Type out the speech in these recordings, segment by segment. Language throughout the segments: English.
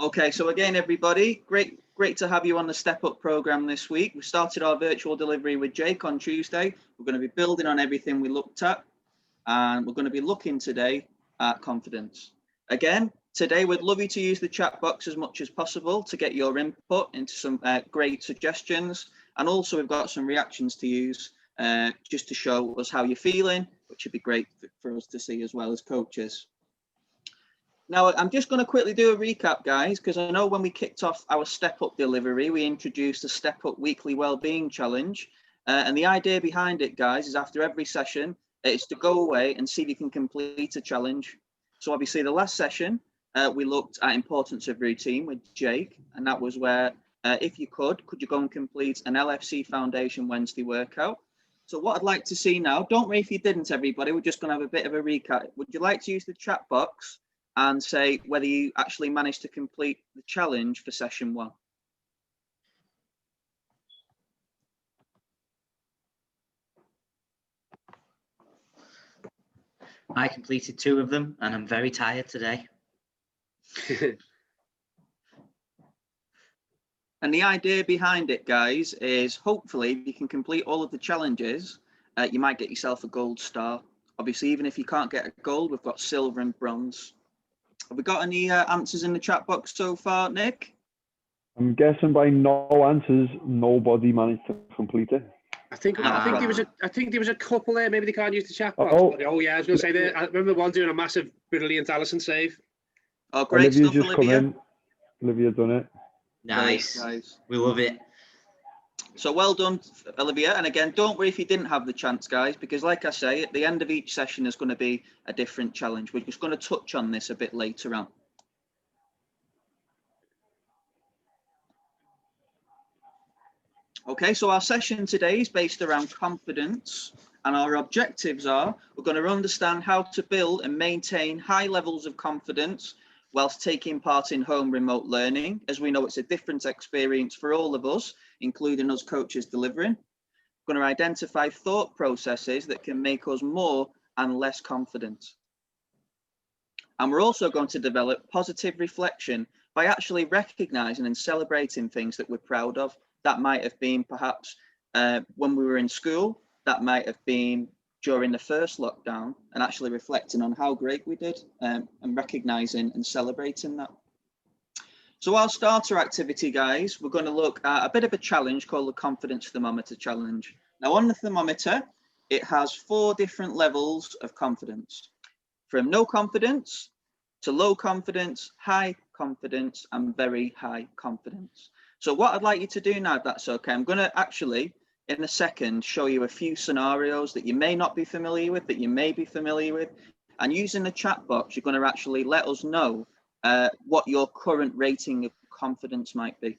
Okay, so again, everybody, great to have you on the Step Up program this week. We started our virtual delivery with Jake on Tuesday. We're going to be building on everything we looked at, and we're going to be looking today at confidence. Again, today we'd love you to use the chat box as much as possible to get your input into some great suggestions, and also we've got some reactions to use just to show us how you're feeling, which would be great for us to see as well as coaches. Now, I'm just going to quickly do a recap, guys, because I know when we kicked off our Step Up delivery, we introduced a Step Up Weekly Wellbeing Challenge. And the idea behind it, guys, is after every session, it's to go away and see if you can complete a challenge. So obviously the last session, we looked at importance of routine with Jake, and that was where, if you could you go and complete an LFC Foundation Wednesday workout? So what I'd like to see now, don't worry if you didn't, everybody, we're just going to have a bit of a recap. Would you like to use the chat box and say whether you actually managed to complete the challenge for session 1? I completed 2 of them and I'm very tired today. And the idea behind it, guys, is hopefully if you can complete all of the challenges, you might get yourself a gold star. Obviously, even if you can't get a gold, we've got silver and bronze. Have we got any answers in the chat box so far, Nick? I'm guessing by no answers, nobody managed to complete it. I think there was a couple there. Maybe they can't use the chat box. Oh yeah, I was going to say that. I remember one doing a massive, brilliant Allison save. Oh, great Olivia's stuff, just Olivia. come in. Olivia done it. Nice. Nice. We love it. So well done, Olivia. And again, don't worry if you didn't have the chance, guys, because like I say, at the end of each session, there's going to be a different challenge. We're just going to touch on this a bit later on. Okay, so our session today is based around confidence, and our objectives are we're going to understand how to build and maintain high levels of confidence whilst taking part in home remote learning. As we know, it's a different experience for all of us, including us coaches delivering. We're going to identify thought processes that can make us more and less confident. And we're also going to develop positive reflection by actually recognizing and celebrating things that we're proud of. That might have been perhaps when we were in school, that might have been during the first lockdown, and actually reflecting on how great we did and recognizing and celebrating that. So our starter activity, guys, we're going to look at a bit of a challenge called the Confidence Thermometer Challenge. Now on the thermometer, it has 4 different levels of confidence, from no confidence to low confidence, high confidence, and very high confidence. So what I'd like you to do now, if that's okay, I'm going to actually, in a second, show you a few scenarios that you may not be familiar with, that you may be familiar with. And using the chat box, you're going to actually let us know what your current rating of confidence might be.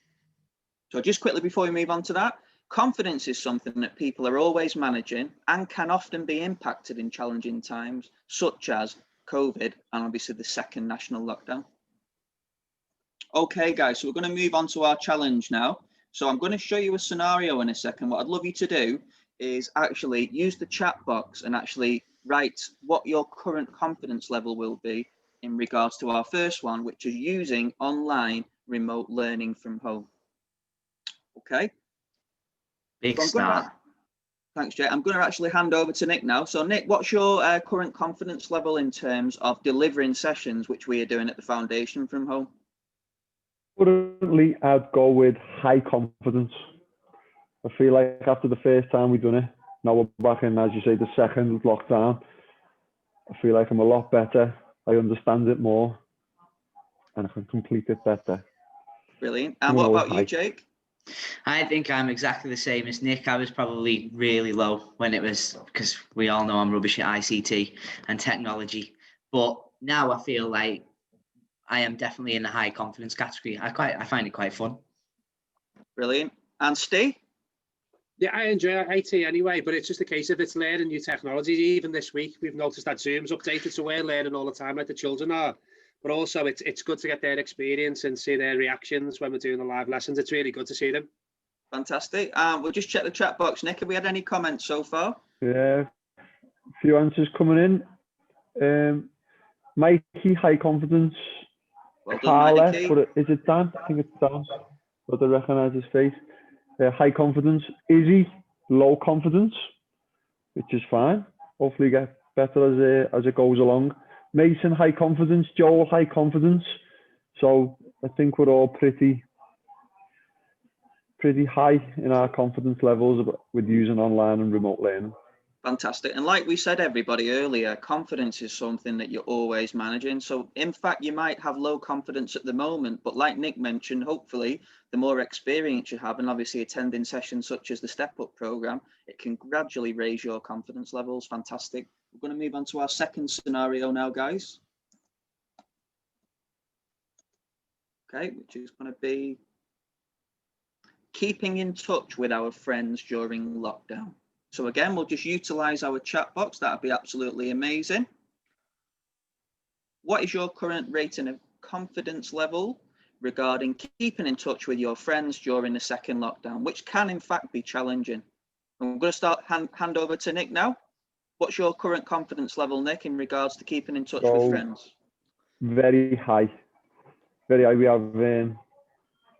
So just quickly before we move on to that, confidence is something that people are always managing and can often be impacted in challenging times, such as COVID and obviously the second national lockdown. Okay, guys, so we're going to move on to our challenge now. So I'm going to show you a scenario in a second. What I'd love you to do is actually use the chat box and actually write what your current confidence level will be in regards to our first one, which is using online remote learning from home. Okay. Big start. Thanks, Jay. I'm going to actually hand over to Nick now. So Nick, what's your current confidence level in terms of delivering sessions, which we are doing at the foundation from home? Currently, I'd go with high confidence. I feel like after the first time we've done it, now we're back in, as you say, the second lockdown. I feel like I'm a lot better. I understand it more and I can complete it better. Brilliant. And what about you, Jake? I think I'm exactly the same as Nick. I was probably really low when it was, because we all know I'm rubbish at ICT and technology. But now I feel like I am definitely in the high confidence category. I find it quite fun. Brilliant. And Steve? Yeah, I enjoy IT anyway, but it's just a case of it's learning new technologies. Even this week, we've noticed that Zoom's updated, so we're learning all the time like the children are. But also, it's good to get their experience and see their reactions when we're doing the live lessons. It's really good to see them. Fantastic. We'll just check the chat box. Nick, have we had any comments so far? Yeah, a few answers coming in. Mikey, high confidence. Well done, Carla, Nikki. but is it Dan? I think it's Dan. But I recognise his face. High confidence. Izzy, low confidence, which is fine. Hopefully get better as it goes along. Mason, high confidence. Joel, high confidence. So I think we're all pretty high in our confidence levels with using online and remote learning. Fantastic. And like we said, everybody earlier, confidence is something that you're always managing. So in fact, you might have low confidence at the moment, but like Nick mentioned, hopefully the more experience you have and obviously attending sessions such as the Step Up program, it can gradually raise your confidence levels. Fantastic. We're going to move on to our second scenario now, guys. Okay, which is going to be keeping in touch with our friends during lockdown. So again, we'll just utilize our chat box. That'd be absolutely amazing. What is your current rating of confidence level regarding keeping in touch with your friends during the second lockdown, which can in fact be challenging? And we're going to start hand over to Nick now. What's your current confidence level, Nick, in regards to keeping in touch with friends? Very high. Very high. We have a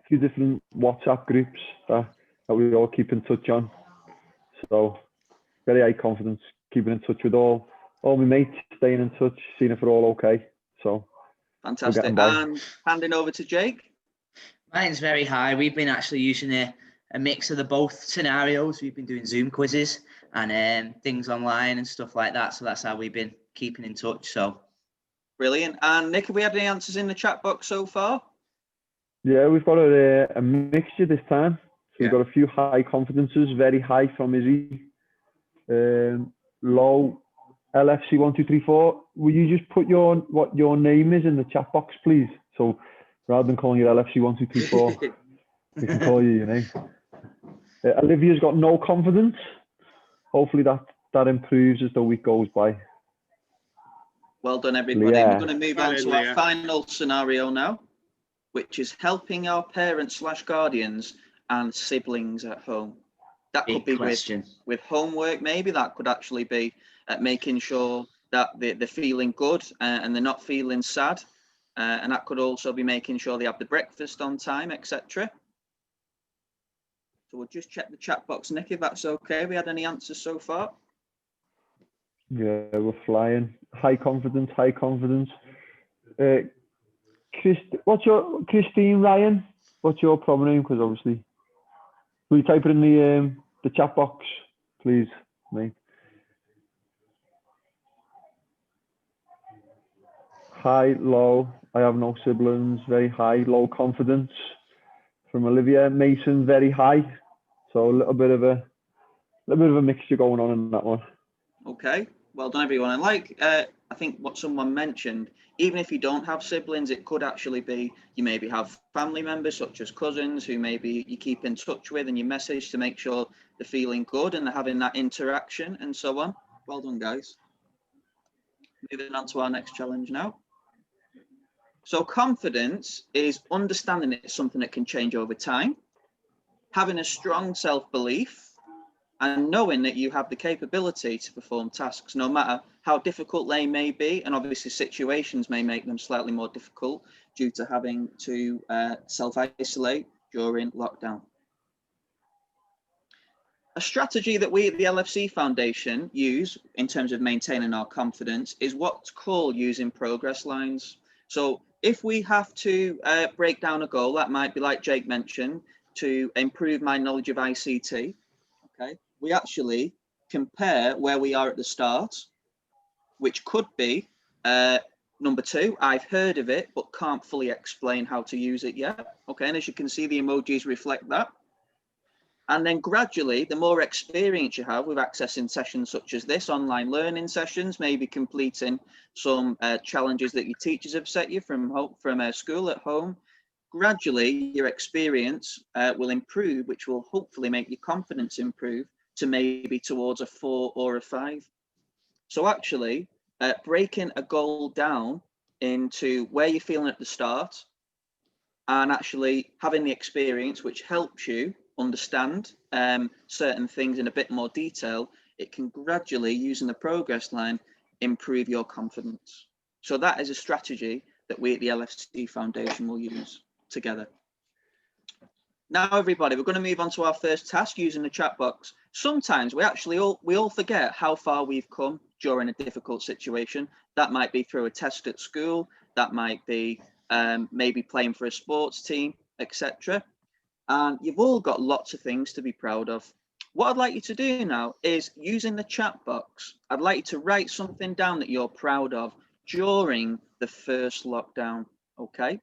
few different WhatsApp groups that we all keep in touch on. So very high confidence, keeping in touch with all my mates, staying in touch, seeing if we're all okay. So fantastic. And handing over to Jake. Mine's very high. We've been actually using a mix of the both scenarios. We've been doing Zoom quizzes and things online and stuff like that. So that's how we've been keeping in touch. So brilliant. And Nick, have we had any answers in the chat box so far? Yeah, we've got a mixture this time. So we've got a few high confidences, very high from Izzy. Low, LFC 1234. Will you just put what your name is in the chat box, please? So rather than calling you LFC 1234, we can call you your name. Olivia's got no confidence. Hopefully that improves as the week goes by. Well done, everybody. We're going to move on to our final scenario now, which is helping our parents / guardians and siblings at home. That could be with homework, maybe. That could actually be making sure that they're feeling good and they're not feeling sad. And that could also be making sure they have the breakfast on time, etc. So we'll just check the chat box, Nick, if that's okay. Have we had any answers so far? Yeah, we're flying. High confidence, high confidence. Christine Ryan? What's your proper name? Because obviously, will you type it in the chat box, please, mate? High, low. I have no siblings. Very high, low confidence. From Olivia. Mason, very high. So a little bit of a mixture going on in that one. Okay, well done, everyone. And like I think what someone mentioned, even if you don't have siblings, it could actually be you maybe have family members such as cousins who maybe you keep in touch with and you message to make sure they're feeling good and they're having that interaction and so on. Well done, guys. Moving on to our next challenge now. So confidence is understanding it's something that can change over time, having a strong self-belief, and knowing that you have the capability to perform tasks, no matter how difficult they may be. And obviously situations may make them slightly more difficult due to having to self-isolate during lockdown. A strategy that we at the LFC Foundation use in terms of maintaining our confidence is what's called using progress lines. So if we have to break down a goal, that might be, like Jake mentioned, to improve my knowledge of ICT, okay, we actually compare where we are at the start, which could be number 2, I've heard of it, but can't fully explain how to use it yet. Okay, and as you can see, the emojis reflect that. And then gradually, the more experience you have with accessing sessions such as this, online learning sessions, maybe completing some challenges that your teachers have set you from school at home, gradually your experience will improve, which will hopefully make your confidence improve to maybe towards a 4 or a 5. So actually breaking a goal down into where you're feeling at the start and actually having the experience which helps you understand certain things in a bit more detail, it can gradually, using the progress line, improve your confidence. So that is a strategy that we at the LFC Foundation will use together. Now, everybody, we're going to move on to our first task using the chat box. Sometimes we actually all forget how far we've come during a difficult situation. That might be through a test at school. That might be maybe playing for a sports team, etc. And you've all got lots of things to be proud of. What I'd like you to do now is, using the chat box, I'd like you to write something down that you're proud of during the first lockdown. Okay,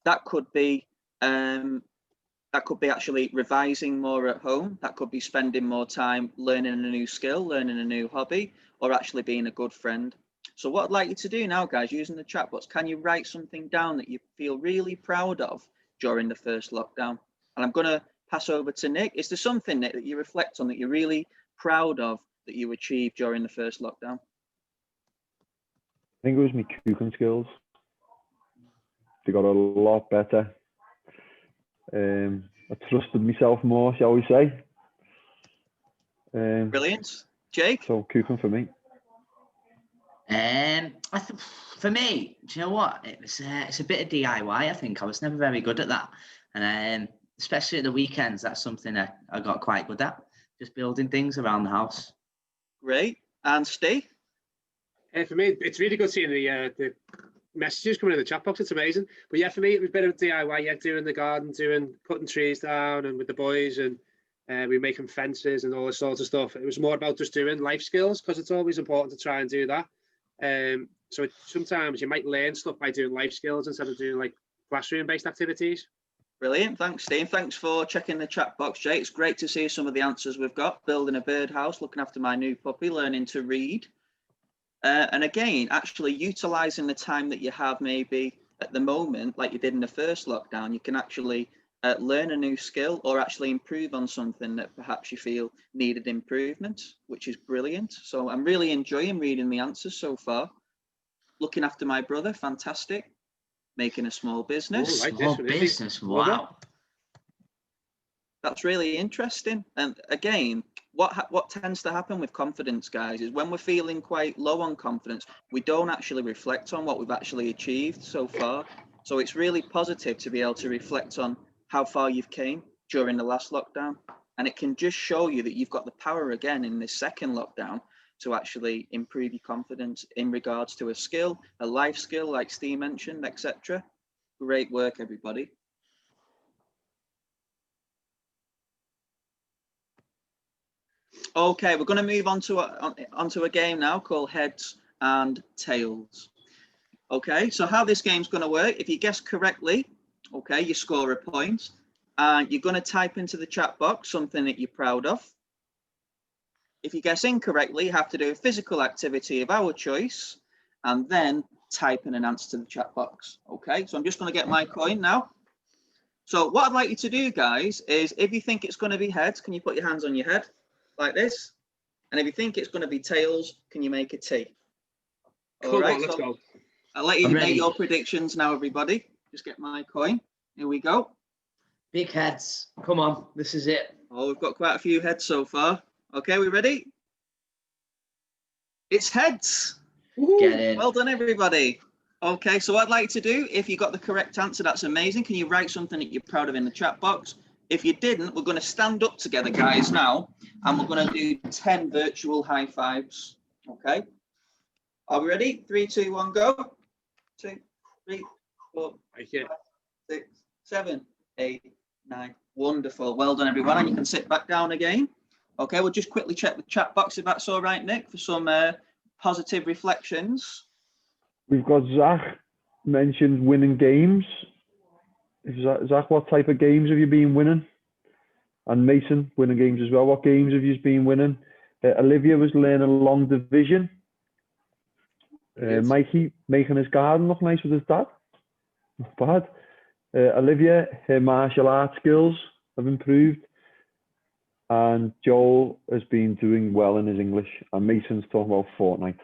that could be actually revising more at home. That could be spending more time learning a new skill, learning a new hobby, or actually being a good friend. So what I'd like you to do now, guys, using the chat box, can you write something down that you feel really proud of during the first lockdown? And I'm going to pass over to Nick. Is there something, Nick, that you reflect on that you're really proud of that you achieved during the first lockdown? I think it was my cooking skills. They got a lot better. I trusted myself more, shall we say. Brilliant. Jake? So cooking for me. For me, do you know what? It's a bit of DIY. I think I was never very good at that, and especially at the weekends, that's something that I got quite good at. Just building things around the house. Great. And Steve? For me, it's really good seeing the messages coming in the chat box. It's amazing. But yeah, for me, it was a bit of DIY. Yeah, doing the garden, cutting trees down, and with the boys, and we were making fences and all this sorts of stuff. It was more about just doing life skills, because it's always important to try and do that. So sometimes you might learn stuff by doing life skills instead of doing like classroom-based activities. Brilliant. Thanks, Steve. Thanks for checking the chat box, Jake. It's great to see some of the answers we've got. Building a birdhouse, looking after my new puppy, learning to read. And again, actually utilising the time that you have maybe at the moment, like you did in the first lockdown, you can actually learn a new skill or actually improve on something that perhaps you feel needed improvement, which is brilliant. So I'm really enjoying reading the answers so far. Looking after my brother, fantastic. Making a small business. Small business, wow. That's really interesting. And again, what tends to happen with confidence, guys, is when we're feeling quite low on confidence, we don't actually reflect on what we've actually achieved so far. So it's really positive to be able to reflect on how far you've came during the last lockdown. And it can just show you that you've got the power again in this second lockdown to actually improve your confidence in regards to a skill, a life skill, like Steve mentioned, etc. Great work, everybody. Okay, we're going to move on to onto a game now called Heads and Tails. Okay, so how this game's going to work, if you guess correctly, okay, you score a point, and you're going to type into the chat box something that you're proud of. If you guess incorrectly, you have to do a physical activity of our choice, and then type in an answer to the chat box. Okay, so I'm just going to get my coin now. So what I'd like you to do, guys, is if you think it's going to be heads, can you put your hands on your head like this? And if you think it's going to be tails, can you make a T? All right, let's go. I'll let you make your predictions now, everybody. Just get my coin. Here we go. Big heads. Come on, this is it. Oh, we've got quite a few heads so far. Okay, we ready? It's heads. Get in. Well done, everybody. Okay, so what I'd like to do, if you got the correct answer, that's amazing. Can you write something that you're proud of in the chat box? If you didn't, we're going to stand up together, guys, now, and we're going to do 10 virtual high fives. Okay. Are we ready? 3, 2, 1, go. 2, 3, 4, 5, 6, 7, 8, 9. Wonderful. Well done, everyone. And you can sit back down again. Okay, we'll just quickly check the chat box if that's all right, Nick, for some positive reflections. We've got Zach mentioned winning games. Zach, what type of games have you been winning? And Mason, winning games as well. What games have you been winning? Olivia was learning long division. Mikey making his garden look nice with his dad. Not bad. Olivia, her martial arts skills have improved. And Joel has been doing well in his English. And Mason's talking about Fortnite.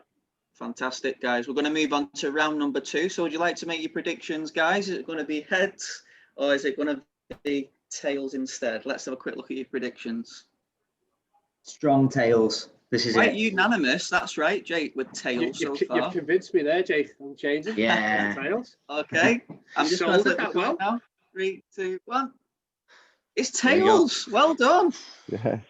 Fantastic, guys. We're going to move on to round number 2. So would you like to make your predictions, guys? Is it going to be heads or is it going to be tails instead? Let's have a quick look at your predictions. Strong tails. This is Quite it. unanimous. That's right, Jake, with tails so far. You've convinced me there, Jake. I'm changing. Yeah. Tails. Okay, I'm just going to Sold flip it the that coin well. now. 3, 2, 1. It's There you go. tails. Well done. Yes.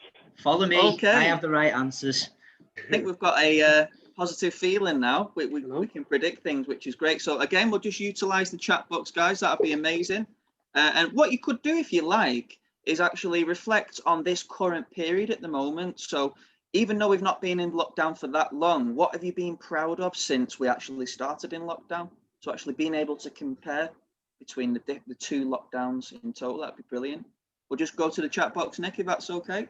Follow me. Okay. I have the right answers. I think we've got a positive feeling now. We Hello. can predict things, which is great. So again, we'll just utilize the chat box, guys. That'd be amazing. And what you could do if you like is actually reflect on this current period at the moment. So even though we've not been in lockdown for that long, what have you been proud of since we actually started in lockdown? So actually being able to compare between the two lockdowns in total, that'd be brilliant. We'll just go to the chat box, Nick, if that's okay.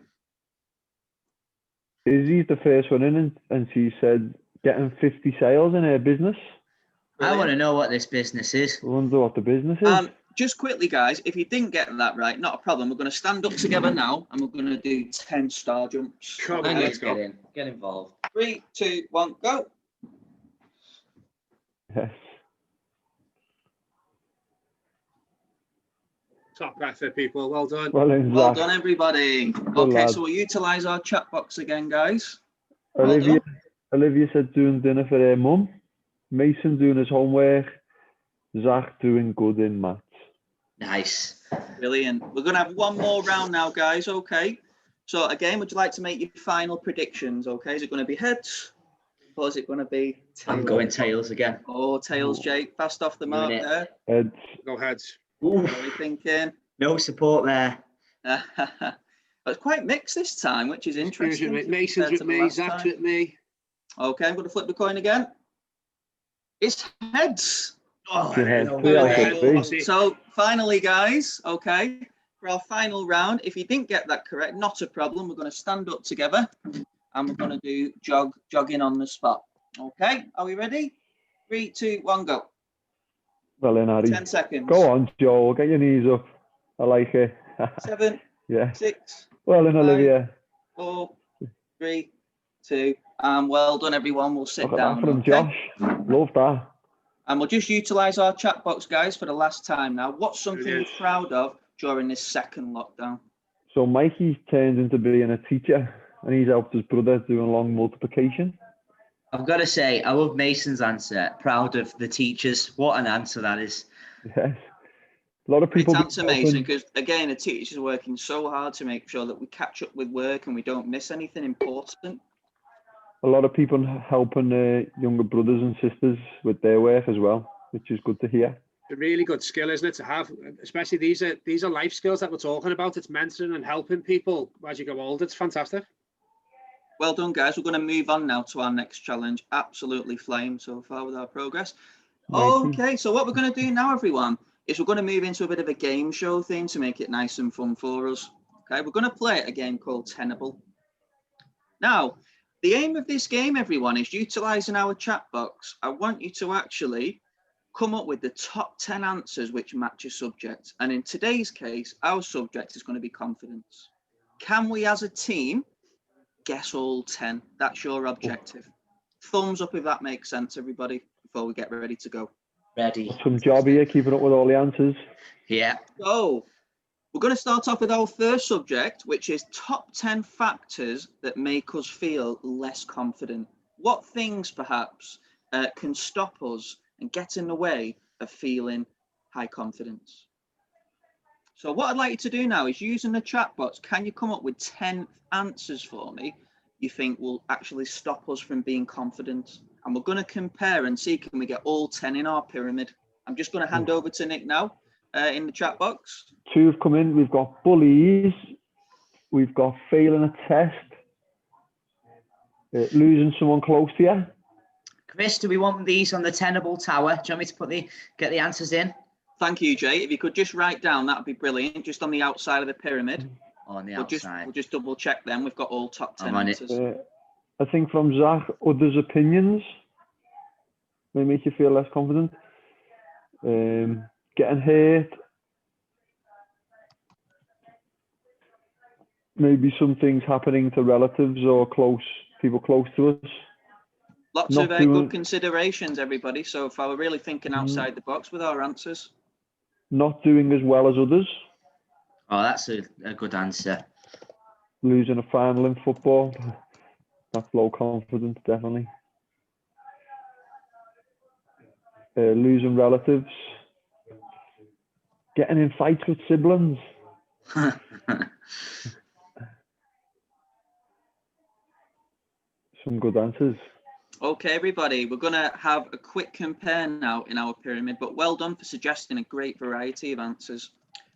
Izzy's the first one in, and she said getting 50 sales in her business. I want to know what this business is. I wonder what the business is. Just quickly, guys, if you didn't get that right, not a problem. We're going to stand up together now and we're going to do 10 star jumps. Come on, Okay? let's go. Get in. Get involved. 3, 2, 1, go. Yes. Top effort, people. Well done. Well done, Well Zach. done, everybody. Good Okay, lad. so we'll utilize our chat box again, guys. Well Olivia said doing dinner for her mum. Mason doing his homework. Zach doing good in maths. Nice. Brilliant. We're going to have one more round now, guys. Okay. So again, would you like to make your final predictions? Okay. Is it going to be heads or is it going to be tails? I'm going tails again. Oh, tails, Jake. Fast off the mark Doing it. there. Heads. Go heads. What are we thinking? No support there. It's quite mixed this time, which is interesting. Mason's compared with to the me. last Zach's time. with me. Okay, I'm going to flip the coin again. It's heads. Oh, Good head. no 3 out way. of 3. So finally, guys, okay, for our final round, if you didn't get that correct, not a problem. We're going to stand up together and we're going to do jogging on the spot. Okay, are we ready? 3, 2, 1, go. Well then, Harry. 10 seconds. Go on, Joel. Get your knees up. I like it. 7, Yeah. 6, Well then, 5, Olivia. 4, 3, 2, and well done, everyone. We'll sit Look at down. that from Okay? Josh. Love that. And we'll just utilize our chat box, guys, for the last time now. What's something Brilliant. you're proud of during this second lockdown? So Mikey's turned into being a teacher, and he's helped his brother doing long multiplication. I've got to say, I love Mason's answer. Proud of the teachers. What an answer that is. Yes. A lot of Great people. answer, Mason, because again, the teachers are working so hard to make sure that we catch up with work and we don't miss anything important. A lot of people helping younger brothers and sisters with their work as well, which is good to hear. A really good skill, isn't it, to have? Especially these are life skills that we're talking about. It's mentoring and helping people as you go older. It's fantastic. Well done, guys. We're going to move on now to our next challenge. Absolutely flying so far with our progress. Mikey. Okay, so what we're going to do now, everyone, is we're going to move into a bit of a game show thing to make it nice and fun for us. Okay, we're going to play a game called Tenable. Now, the aim of this game, everyone, is utilising our chat box. I want you to actually come up with the top 10 answers which match your subject. And in today's case, our subject is going to be confidence. Can we, as a team, guess all 10? That's your objective. Thumbs up if that makes sense, everybody, before we get ready to go. Ready. Some job here, keeping up with all the answers. Yeah. So, we're going to start off with our first subject, which is top 10 factors that make us feel less confident. What things, perhaps, can stop us and get in the way of feeling high confidence? So what I'd like you to do now is using the chat box, can you come up with 10 answers for me you think will actually stop us from being confident? And we're going to compare and see, can we get all 10 in our pyramid? I'm just going to hand over to Nick now in the chat box. 2 have come in. We've got bullies. We've got failing a test. Losing someone close to you. Chris, do we want these on the tenable tower? Do you want me to get the answers in? Thank you, Jay. If you could just write down, that would be brilliant. Just on the outside of the pyramid. On the We'll outside. just double check them. We've got all top 10 I'm on it. answers. I think from Zach, others' opinions may make you feel less confident. Getting hurt. Maybe some things happening to relatives or people close to us. Lots Not of doing- good considerations, everybody. So far, we're really thinking outside the box with our answers. Not doing as well as others. Oh, that's a good answer. Losing a final in football. That's low confidence, definitely. Losing relatives. Getting in fights with siblings. Some good answers. Okay, everybody, we're going to have a quick compare now in our pyramid, but well done for suggesting a great variety of answers.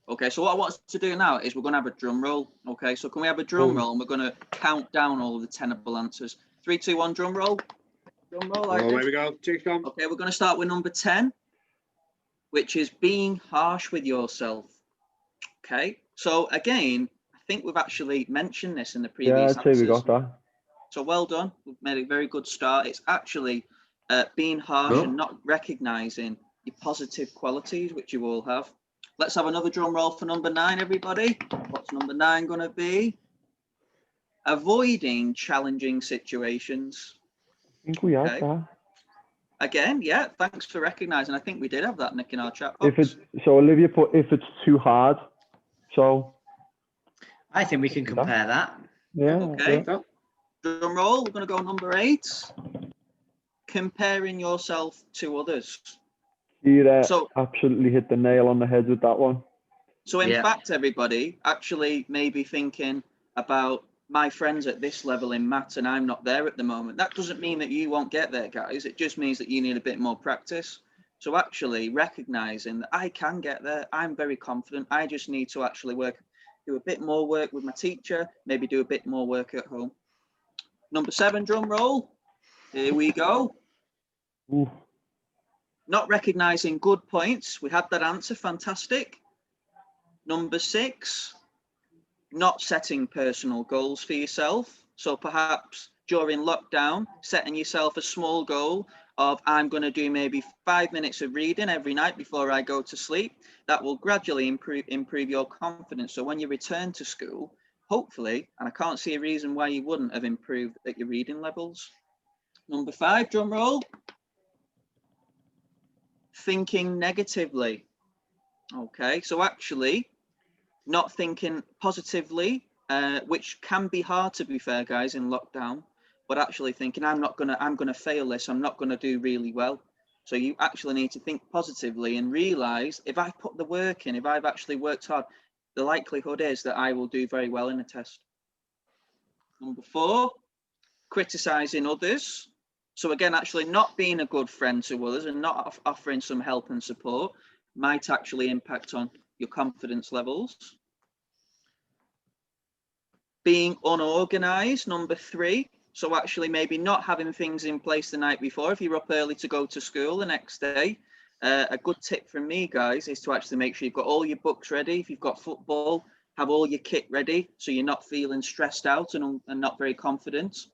Okay, so what I want us to do now is we're going to have a drum roll. Okay, so can we have a drum roll, and we're going to count down all of the tenable answers. 3, 2, 1, drum roll. Drum roll. Oh, there we go. Okay, we're going to start with number 10, which is being harsh with yourself. Okay, so again, I think we've actually mentioned this in the previous I'd say we got that. So well done. We've made a very good start. It's actually being harsh and not recognizing your positive qualities, which you all have. Let's have another drum roll for number 9, everybody. What's number 9 going to be? Avoiding challenging situations. I think we had that. Again, yeah, thanks for recognizing. I think we did have that, Nick, in our chat box. So Olivia put if it's too hard. So I think we can compare that. Yeah. Okay. Yeah. Drum roll. We're going to go number 8. Comparing yourself to others. You absolutely hit the nail on the head with that one. So in fact, everybody actually may be thinking about my friends at this level in maths and I'm not there at the moment. That doesn't mean that you won't get there, guys. It just means that you need a bit more practice. So actually recognizing that I can get there, I'm very confident. I just need to actually do a bit more work with my teacher, maybe do a bit more work at home. Number 7, drum roll. Here we go. Ooh. Not recognizing good points. We had that answer. Fantastic. Number 6, not setting personal goals for yourself. So perhaps during lockdown, setting yourself a small goal of I'm going to do maybe 5 minutes of reading every night before I go to sleep. That will gradually improve your confidence. So when you return to school, hopefully, and I can't see a reason why you wouldn't have improved at your reading levels. Number 5, drum roll. Thinking negatively. Okay, so actually not thinking positively, which can be hard, to be fair, guys, in lockdown, but actually thinking I'm gonna fail this, I'm not gonna do really well. So you actually need to think positively and realize if I put the work in, if I've actually worked hard, the likelihood is that I will do very well in a test. Number 4, criticizing others. So again, actually not being a good friend to others and not offering some help and support might actually impact on your confidence levels. Being unorganized, number 3. So actually maybe not having things in place the night before. If you're up early to go to school the next day, a good tip from me, guys, is to actually make sure you've got all your books ready. If you've got football, have all your kit ready so you're not feeling stressed out and not very confident.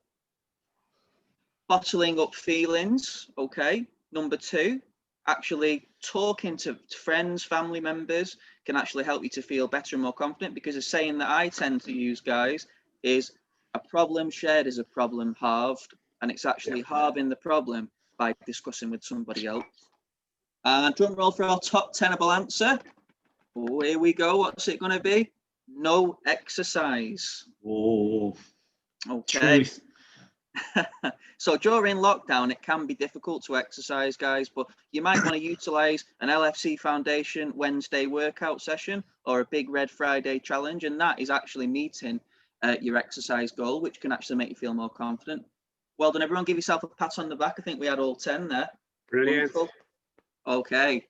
Bottling up feelings, okay. Number 2, actually talking to friends, family members can actually help you to feel better and more confident, because a saying that I tend to use, guys, is a problem shared is a problem halved, and it's actually halving the problem by discussing with somebody else. And drum roll for our top tenable answer. Oh, here we go. What's it going to be? No exercise. Oh, okay. Truth. So during lockdown, it can be difficult to exercise, guys, but you might want to utilize an LFC Foundation Wednesday workout session or a Big Red Friday challenge, and that is actually meeting your exercise goal, which can actually make you feel more confident. Well done, everyone. Give yourself a pat on the back. I think we had all 10 there. Brilliant. Wonderful. Okay.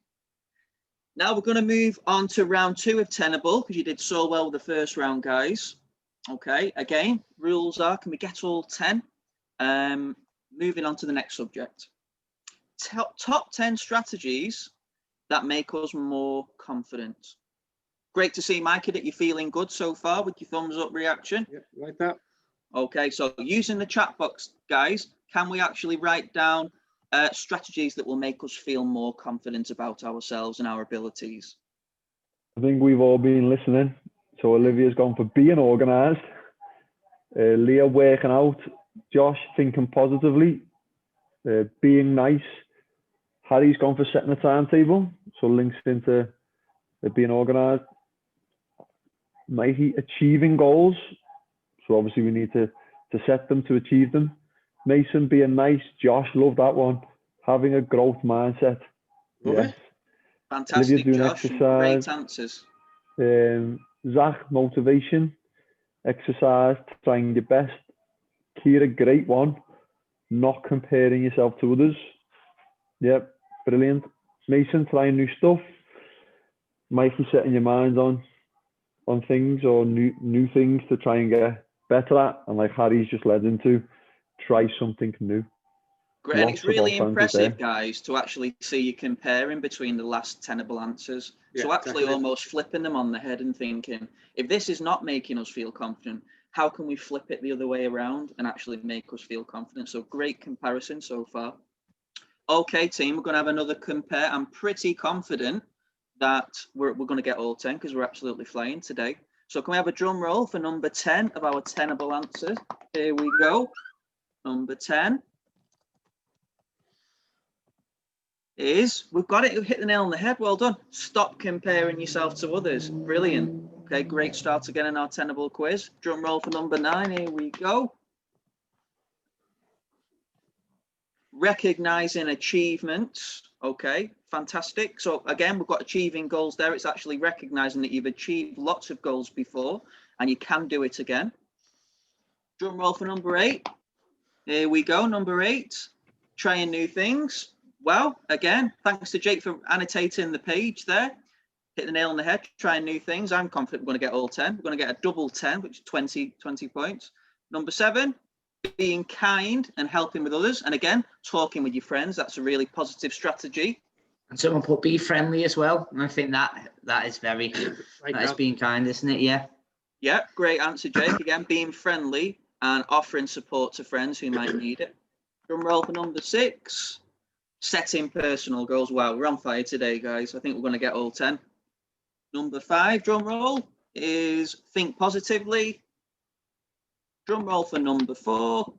Now we're going to move on to round 2 of Tenable, because you did so well with the first round, guys. Okay. Again, rules are, can we get all 10? Moving on to the next subject. Top 10 strategies that make us more confident. Great to see, Mikey, that you're feeling good so far with your thumbs up reaction. Yeah, like that. Okay, so using the chat box, guys, can we actually write down strategies that will make us feel more confident about ourselves and our abilities? I think we've all been listening. So Olivia's gone for being organised, Leah working out, Josh thinking positively, being nice. Harry's gone for setting a timetable, so links into being organised. Mikey, achieving goals. So obviously we need to to set them, to achieve them. Mason, being nice. Josh, love that one. Having a growth mindset. Love Yes. it. Fantastic, doing Josh. exercise. Great answers. Zach, motivation. Exercise, trying your best. Kira, great one. Not comparing yourself to others. Yep, brilliant. Mason, trying new stuff. Mikey, setting your mind on things or new things to try and get better at. And like Harry's just led into, try something new. Great, and it's really Lots of answers impressive, there. guys, to actually see you comparing between the last tenable answers. So Yeah, actually definitely. almost flipping them on the head and thinking, if this is not making us feel confident, how can we flip it the other way around and actually make us feel confident? So great comparison so far. Okay, team, we're going to have another compare. I'm pretty confident that we're going to get all 10 because we're absolutely flying today. So can we have a drum roll for number 10 of our tenable answers? Here we go. Number 10. Is we've got it, you hit the nail on the head. Well done. Stop comparing yourself to others. Brilliant. Okay, great start again in our tenable quiz. Drum roll for number 9. Here we go. Recognizing achievements. Okay, fantastic. So again, we've got achieving goals there. It's actually recognizing that you've achieved lots of goals before and you can do it again. Drum roll for number 8. Here we go. Number 8. Trying new things. Well, again, thanks to Jake for annotating the page there. Hit the nail on the head, trying new things. I'm confident we're going to get all 10. We're going to get a double 10, which is 20 points. Number 7, being kind and helping with others. And again, talking with your friends. That's a really positive strategy. And someone put be friendly as well. And I think that is very, that is being kind, isn't it? Yeah. Yeah, great answer, Jake. Again, being friendly and offering support to friends who might need it. Drum roll for number 6. Setting personal goals. Wow, we're on fire today, guys. I think we're going to get all 10. Number 5, drum roll, is think positively. Drum roll for number 4,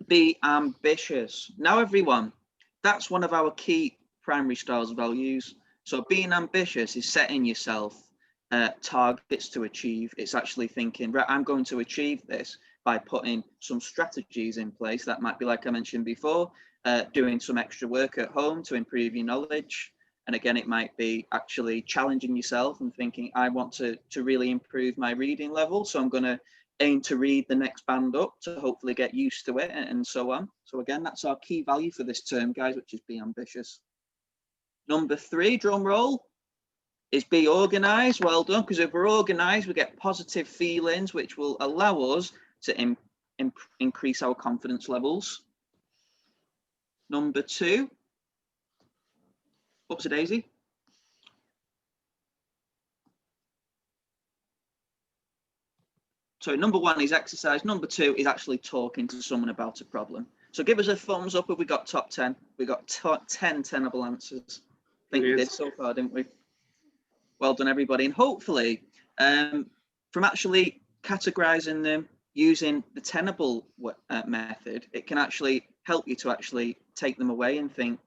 be ambitious. Now, everyone, that's one of our key primary styles values. So being ambitious is setting yourself targets to achieve. It's actually thinking, right, I'm going to achieve this by putting some strategies in place. That might be, like I mentioned before, doing some extra work at home to improve your knowledge. And again, it might be actually challenging yourself and thinking, I want to really improve my reading level. So I'm going to aim to read the next band up to hopefully get used to it and so on. So again, that's our key value for this term, guys, which is be ambitious. Number 3, drum roll, is be organized. Well done, because if we're organized, we get positive feelings, which will allow us to increase our confidence levels. Number 2, whoops a daisy. So number 1 is exercise. Number 2 is actually talking to someone about a problem. So give us a thumbs up if we got top 10. We got 10 tenable answers. I think we did so far, didn't we? Well done, everybody. And hopefully, from actually categorizing them using the tenable method, it can actually help you to actually take them away and think,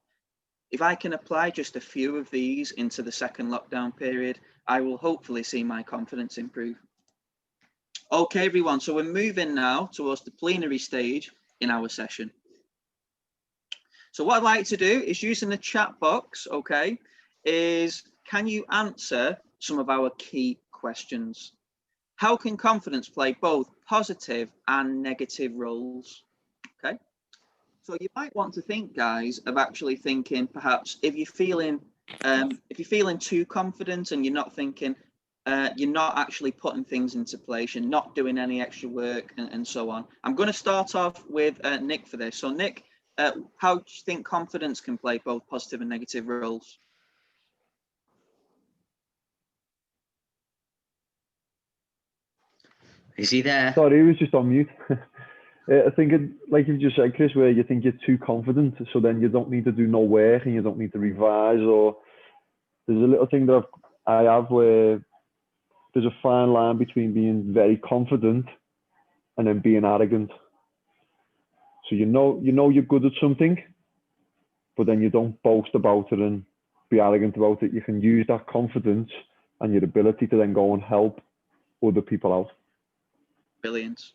if I can apply just a few of these into the second lockdown period, I will hopefully see my confidence improve. Okay, everyone, so we're moving now towards the plenary stage in our session. So what I'd like to do is, using the chat box, okay, is can you answer some of our key questions? How can confidence play both positive and negative roles? Okay, so you might want to think, guys, of actually thinking perhaps if you're feeling too confident and you're not thinking, you're not actually putting things into place, you're not doing any extra work and so on. I'm going to start off with Nick for this. So Nick, how do you think confidence can play both positive and negative roles? Is he there? Sorry, he was just on mute. I think, like you just said, Chris, where you think you're too confident, so then you don't need to do no work and you don't need to revise. Or there's a little thing that I have where there's a fine line between being very confident and then being arrogant. So you know you're good at something, but then you don't boast about it and be arrogant about it. You can use that confidence and your ability to then go and help other people out. Brilliant.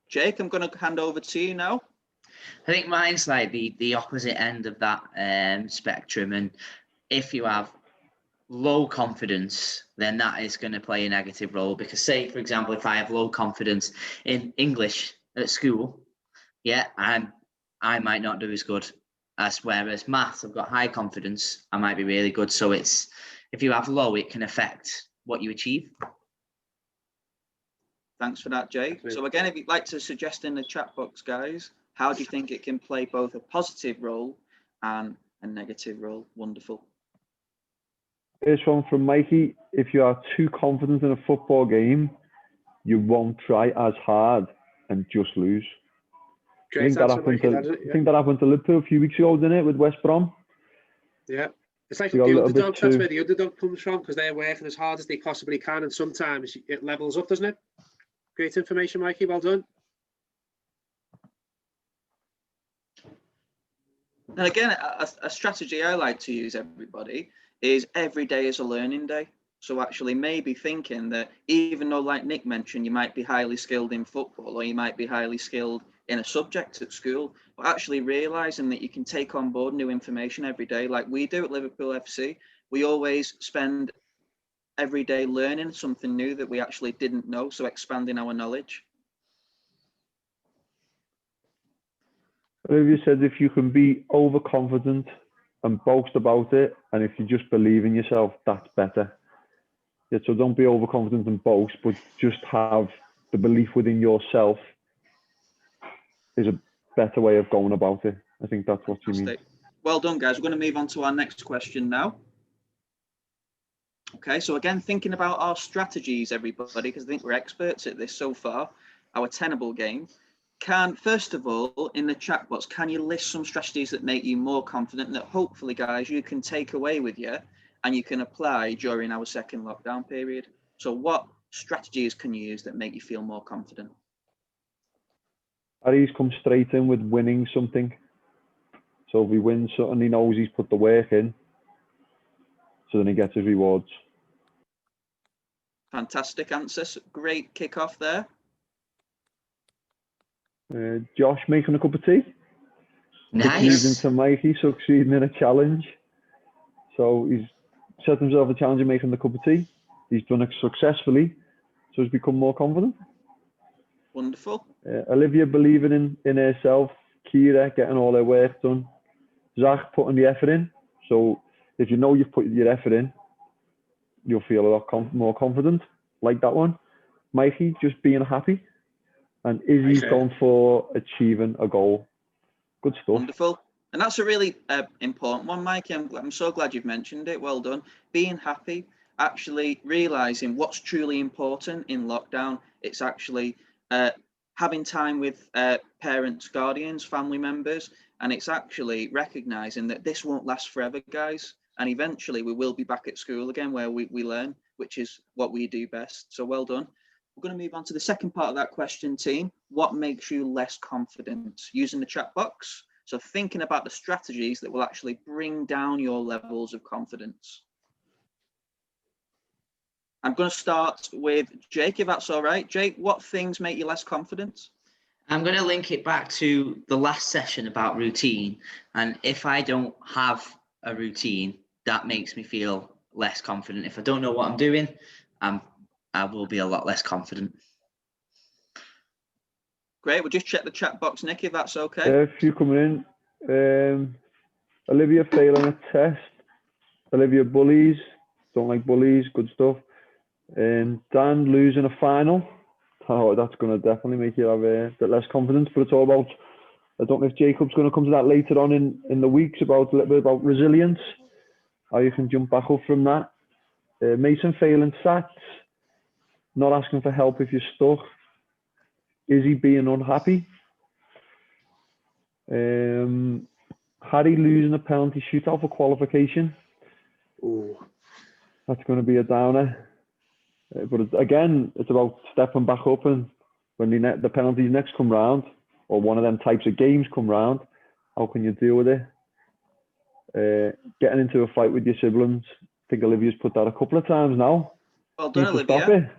Jake, I'm going to hand over to you now. I think mine's like the opposite end of that spectrum. And if you have low confidence, then that is going to play a negative role. Because say, for example, if I have low confidence in English at school, yeah, I might not do as good as whereas maths, I've got high confidence, I might be really good. So it's, if you have low, it can affect what you achieve. Thanks for that, Jake. So again, if you'd like to suggest in the chat box, guys, how do you think it can play both a positive role and a negative role? Wonderful. Here's one from Mikey. If you are too confident in a football game, you won't try as hard and just lose. I think that happened to Liverpool a few weeks ago, didn't it, with West Brom? Yeah. It's like the underdog, that's where the underdog comes from, because they're working as hard as they possibly can, and sometimes it levels up, doesn't it? Great information, Mikey. Well done. And again, a strategy I like to use, everybody, is every day is a learning day. So actually maybe thinking that even though, like Nick mentioned, you might be highly skilled in football or you might be highly skilled in a subject at school, but actually realising that you can take on board new information every day, like we do at Liverpool FC. We always spend every day learning something new that we actually didn't know, so expanding our knowledge. Olivia said if you can be overconfident and boast about it, and if you just believe in yourself, that's better. Yeah, so don't be overconfident and boast, but just have the belief within yourself is a better way of going about it. I think that's what you mean. Well done, guys. We're going to move on to our next question now. Okay, so again, thinking about our strategies, everybody, because I think we're experts at this so far, our tenable game. First of all, in the chat box, can you list some strategies that make you more confident that hopefully, guys, you can take away with you and you can apply during our second lockdown period? So what strategies can you use that make you feel more confident? Harry's come straight in with winning something. So if he wins something, he knows he's put the work in. So then he gets his rewards. Fantastic answers. Great kickoff there. Josh making a cup of tea. Nice. Succeeding to Mikey, succeeding in a challenge. So he's set himself a challenge of making the cup of tea. He's done it successfully, so he's become more confident. Wonderful. Olivia believing in herself. Kira getting all her work done. Zach putting the effort in. So if you know you've put your effort in, you'll feel a lot more confident. Like that one. Mikey just being happy. And Izzy's going for achieving a goal. Good stuff. Wonderful. And that's a really important one, Mikey. I'm so glad you've mentioned it. Well done. Being happy, actually realising what's truly important in lockdown. It's actually having time with parents, guardians, family members, and it's actually recognising that this won't last forever, guys. And eventually we will be back at school again where we learn, which is what we do best. So well done. We're going to move on to the second part of that question, team. What makes you less confident? Using the chat box. So thinking about the strategies that will actually bring down your levels of confidence. I'm going to start with Jake, if that's all right. Jake, what things make you less confident? I'm going to link it back to the last session about routine. And if I don't have a routine, that makes me feel less confident. If I don't know what I'm doing, I will be a lot less confident. Great. We'll just check the chat box, Nick, if that's okay. A few coming in. Olivia failing a test. Olivia bullies. Don't like bullies. Good stuff. Dan losing a final. Oh, that's going to definitely make you have a bit less confidence. But it's all about, I don't know if Jacob's going to come to that later on in the weeks, about a little bit about resilience. How you can jump back up from that. Mason failing SATs. Not asking for help if you're stuck. Izzy being unhappy. Harry losing a penalty shootout for qualification. Ooh. That's going to be a downer. But again, it's about stepping back up, and when the penalties next come round, or one of them types of games come round, how can you deal with it? Getting into a fight with your siblings. I think Olivia's put that a couple of times now. Well done, Olivia.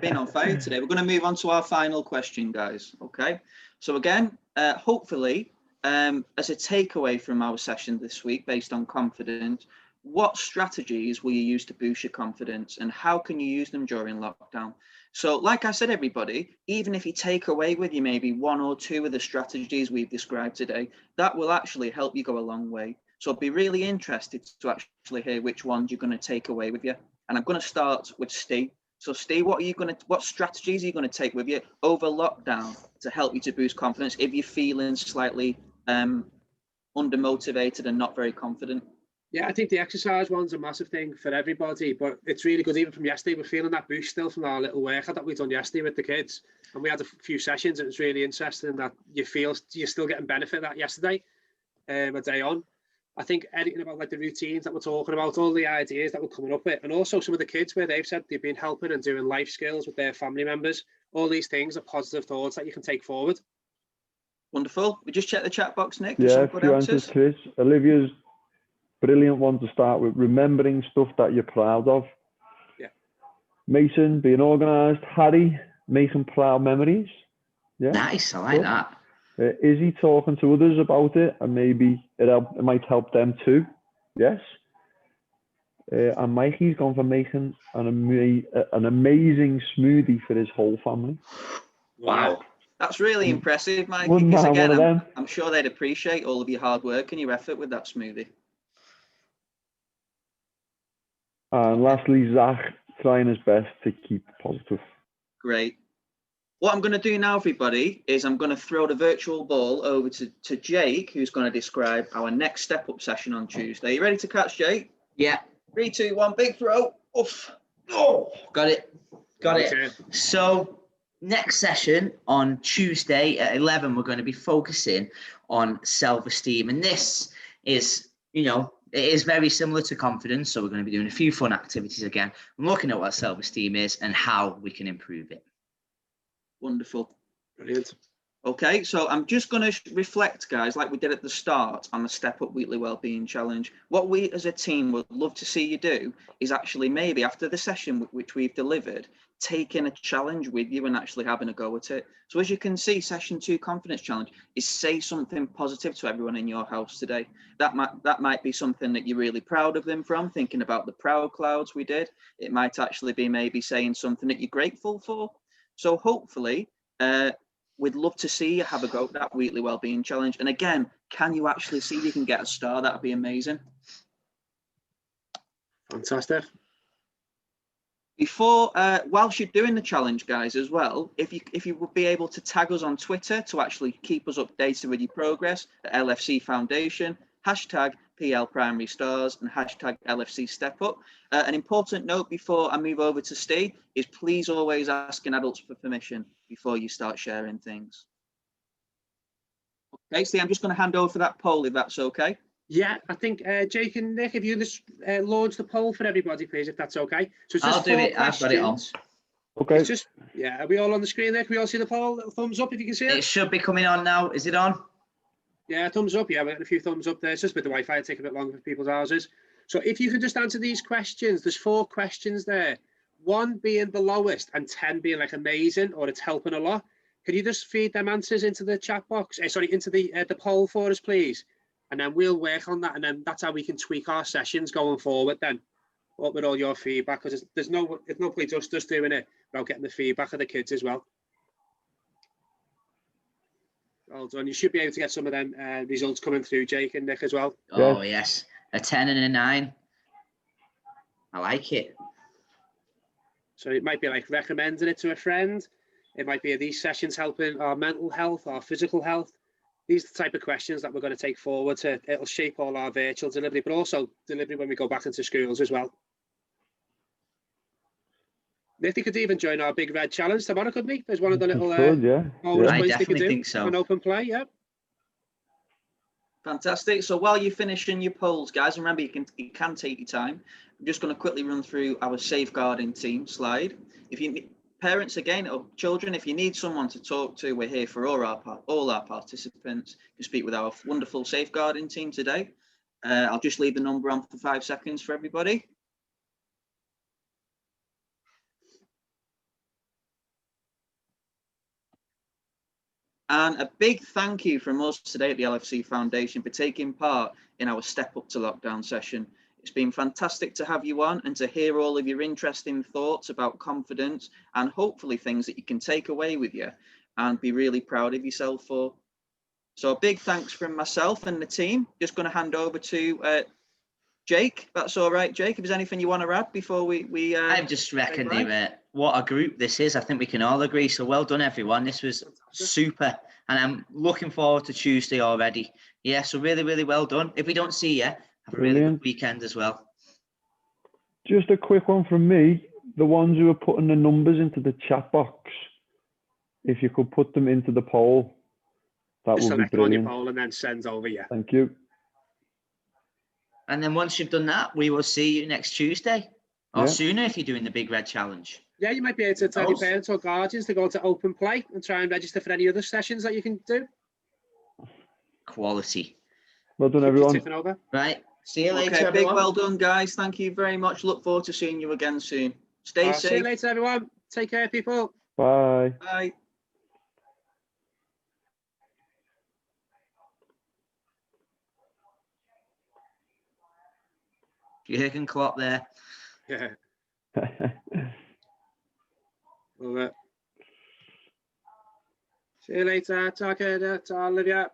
Been on fire today. We're going to move on to our final question, guys. Okay. So again, hopefully, as a takeaway from our session this week, based on confidence, what strategies will you use to boost your confidence, and how can you use them during lockdown? So like I said, everybody, even if you take away with you maybe one or two of the strategies we've described today, that will actually help you go a long way. So I'd be really interested to actually hear which ones you're going to take away with you. And I'm going to start with Steve. So Steve, what strategies are you going to take with you over lockdown to help you to boost confidence if you're feeling slightly undermotivated and not very confident? Yeah, I think the exercise one's a massive thing for everybody, but it's really good. Even from yesterday, we're feeling that boost still from our little workout that we've done yesterday with the kids. And we had a few sessions. It was really interesting that you feel you're still getting benefit of that yesterday, a day on. I think anything about like the routines that we're talking about, all the ideas that we're coming up with, and also some of the kids where they've said they've been helping and doing life skills with their family members. All these things are positive thoughts that you can take forward. Wonderful. We just check the chat box, Nick. Yeah, a few answers, Chris. Olivia's brilliant one to start with, remembering stuff that you're proud of. Yeah. Mason, being organised. Harry, making proud memories. Yeah. Nice, I like that. Izzy, talking to others about it, and maybe it might help them too. Yes. And Mikey's gone for making an amazing smoothie for his whole family. Wow. That's really impressive, Mikey, Wouldn't because mind one of again, them. I'm sure they'd appreciate all of your hard work and your effort with that smoothie. And lastly, Zach, trying his best to keep positive. Great. What I'm going to do now, everybody, is I'm going to throw the virtual ball over to Jake, who's going to describe our next step-up session on Tuesday. You ready to catch, Jake? Yeah. 3, 2, 1, big throw. Oof. Oh, got it. Okay. So next session on Tuesday at 11, we're going to be focusing on self-esteem. And this is, it is very similar to confidence. So we're going to be doing a few fun activities again, looking at what self-esteem is and how we can improve it. Wonderful. Brilliant. Okay, so I'm just going to reflect, guys, like we did at the start on the Step Up Weekly Wellbeing Challenge. What we as a team would love to see you do is actually maybe after the session which we've delivered, taking a challenge with you and actually having a go at it. So as you can see, Session 2 Confidence Challenge is say something positive to everyone in your house today. That might be something that you're really proud of them from, thinking about the proud clouds we did. It might actually be maybe saying something that you're grateful for. So hopefully, we'd love to see you have a go at that Weekly Wellbeing Challenge. And again, can you actually see you can get a star? That'd be amazing. Fantastic. Before, whilst you're doing the challenge, guys, as well, if you would be able to tag us on Twitter to actually keep us updated with your progress at LFC Foundation, hashtag PL Primary Stars and hashtag LFC Step Up. An important note before I move over to Steve is please always asking adults for permission before you start sharing things. Okay, Steve, I'm just going to hand over for that poll if that's okay. Yeah, I think Jake and Nick, if you just launch the poll for everybody, please, if that's okay. So it's just I'll do it. I've got it on. Okay. It's just, are we all on the screen there? Can we all see the poll? Little thumbs up if you can see it. It should be coming on now. Is it on? Yeah, thumbs up. Yeah, we're getting a few thumbs up there. It's just with the Wi-Fi, it'll take a bit longer for people's houses. So if you can just answer these questions, there's 4 questions there. 1 being the lowest and 10 being like amazing or it's helping a lot. Can you just feed them answers into the chat box? Into the poll for us, please. And then we'll work on that, and then that's how we can tweak our sessions going forward. Then, what with all your feedback, because there's no point us doing it without getting the feedback of the kids as well. Well done. You should be able to get some of them results coming through, Jake and Nick as well. Oh yes, a 10 and a 9. I like it. So it might be like recommending it to a friend. It might be these sessions helping our mental health, our physical health. These are the type of questions that we're going to take forward it'll shape all our virtual delivery, but also delivery when we go back into schools as well. Nick, they could even join our Big Red Challenge tomorrow, couldn't he? There's one of the little I definitely think so. An open play, yeah. Fantastic. So while you're finishing your polls, guys, remember you can take your time. I'm just going to quickly run through our safeguarding team slide. If you parents again or children, if you need someone to talk to, we're here for all our participants. You can speak with our wonderful safeguarding team today. I'll just leave the number on for 5 seconds for everybody. And a big thank you from us today at the LFC Foundation for taking part in our Step Up to Lockdown session. It's been fantastic to have you on and to hear all of your interesting thoughts about confidence and hopefully things that you can take away with you and be really proud of yourself for. So a big thanks from myself and the team. Just going to hand over to Jake. That's all right, Jake. If there's anything you want to add before we I just reckon what a group this is. I think we can all agree. So well done, everyone. This was super. And I'm looking forward to Tuesday already. Yeah, so really, really well done. If we don't see you, have a really good weekend as well. Just a quick one from me. The ones who are putting the numbers into the chat box, if you could put them into the poll, that would be brilliant. On your poll and then send over, yeah. Thank you. And then once you've done that, we will see you next Tuesday or sooner if you're doing the Big Red Challenge. Yeah, you might be able to tell your parents or guardians to go to Open Play and try and register for any other sessions that you can do. Quality. Well done, everyone. Right. See you later, everyone. Big well done, guys. Thank you very much. Look forward to seeing you again soon. Stay safe. See you later, everyone. Take care, people. Bye. Bye. Jürgen Klopp there. Yeah. Love it. See you later. Talk later. Olivia.